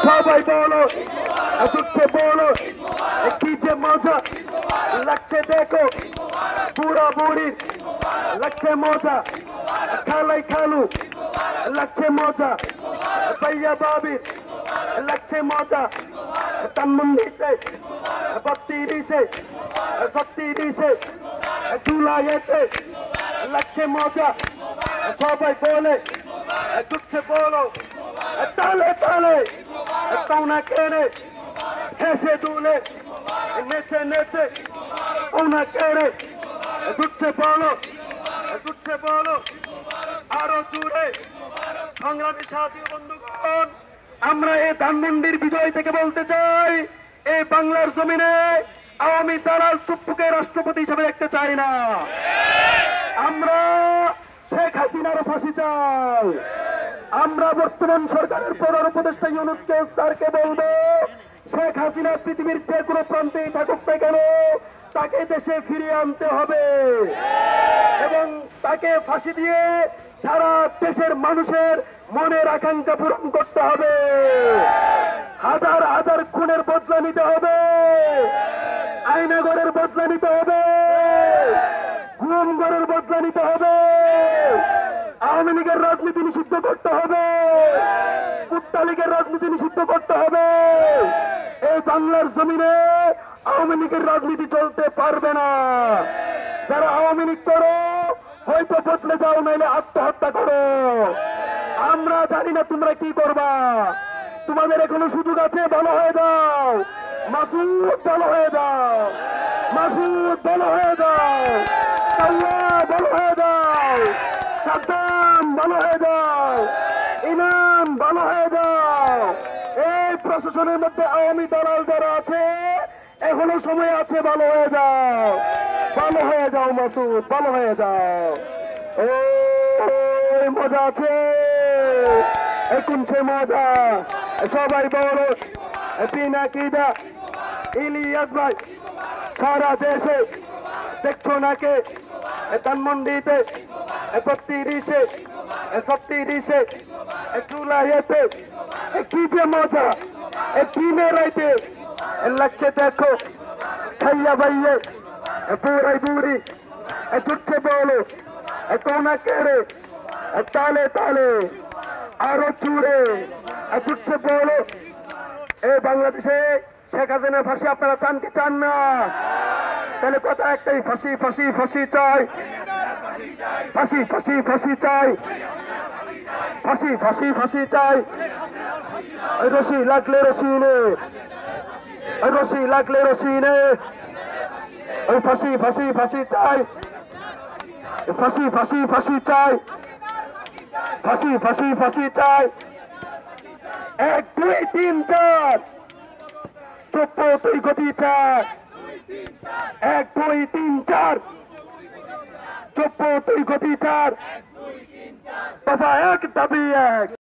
সবাই বলো, দুঃখে বলো, কি যে মজা লাগছে দেখো, বুড়া বুড়ি লাগছে মজা, খালাই খালু লাগছে মজা, ভাইয়া ভাবি লাগছে মজা, ধানমন্ডিতে 32-36 জুলাইতে লাগছে মজা। সবাই বলে দুঃখে বলো, তালে তালে কৌনা কেড়ে হেসে দুলে নেচে নেচে কৌনা কেড়ে দুঃখে বলো, দুঃখে বলো আরো জুড়ে। সংগ্রামী সাথী বন্ধুগণ, আমরা এই ধানমন্ডির বিজয় থেকে বলতে চাই, এই বাংলার জমিনে আওয়ামী দালাল চুপ্পুকে রাষ্ট্রপতি হিসেবে দেখতে চাই না। আমরা শেখ হাসিনার ফাঁসি চাই। আমরা বর্তমান সরকারের প্রধান উপদেষ্টা ইউনূস স্যারকে বলবো, শেখ হাসিনা পৃথিবীর যে কোনো প্রান্তেই থাকুক না কেন তাকে দেশে ফিরিয়ে আনতে হবে এবং তাকে ফাঁসি দিয়ে সারা দেশের মানুষের মনের আকাঙ্ক্ষা পূরণ করতে হবে। হাজার হাজার খুনের বদলা নিতে হবে, আয়নাগরের বদলা নিতে হবে, গুমগরের বদলা নিতে হবে, আওয়ামী লীগের রাজনীতি নিষিদ্ধ করতে হবে, কুত্তা লীগের রাজনীতি নিষিদ্ধ করতে হবে। এই বাংলার জমিনে আওয়ামী লীগের রাজনীতি চলতে পারবে না। যারা আওয়ামী লীগ করো হয়তো বদলে যাও, নাইলে আত্মহত্যা করো। আমরা জানি না তোমরা কি করবা, তোমাদের এখনো সুযোগ আছে, ভালো হয়ে যাও। মাসুদ ভালো হয়ে যাও, মাসুদ ভালো হয়ে যাও, ভালো হয়ে যাও, সাদ্দাম ভালো হয়ে যাও, ইমাম ভালো হয়ে যাও। এই প্রশাসনের মধ্যে আওয়ামী দালাল যারা আছে এখনো সময় আছে, ভালো হয়ে যাও, ভালো হয়ে যাও মাসুদ, ভালো হয়ে যাও। ও মজা আছে, এখন সে মজা। সবাই বলো পিনাকিদা ইলিয়াস ভাই সারা দেশে দেখছো নাকে ধানমন্ডিতে 32-36 জুলাইতে কি যে মজা, কি মেরাইতে লাগছে দেখো, খাইয়া ভাইয়ে বুড়াই বুড়ি দুঃখে বলো, কৌনা কেড়ে তালে তালে আরো জুড়ে দুঃখে বলো। এই বাংলাদেশে শেখ হাসিনার ফাঁসি আপনারা চান কি চান না? তাহলে কথা একটাই, ফাঁসি ফাঁসি ফাঁসি চাই, ফাঁসি ফাঁসি ফাঁসি চাই, ফাঁসি ফাঁসি ফাঁসি চাই। রশি লাগলে রশি নে, রশি লাগলে রশি নে, ওই ফাঁসি ফাঁসি ফাঁসি চাই, ফাঁসি ফাঁসি ফাঁসি চাই, ফাঁসি ফাঁসি ফাঁসি চাই। 1 2 3 4 চুপ তুই গতি চার, 1 2 3 4 চুপ তুই গতি চার, দফা 1 দাবি 1।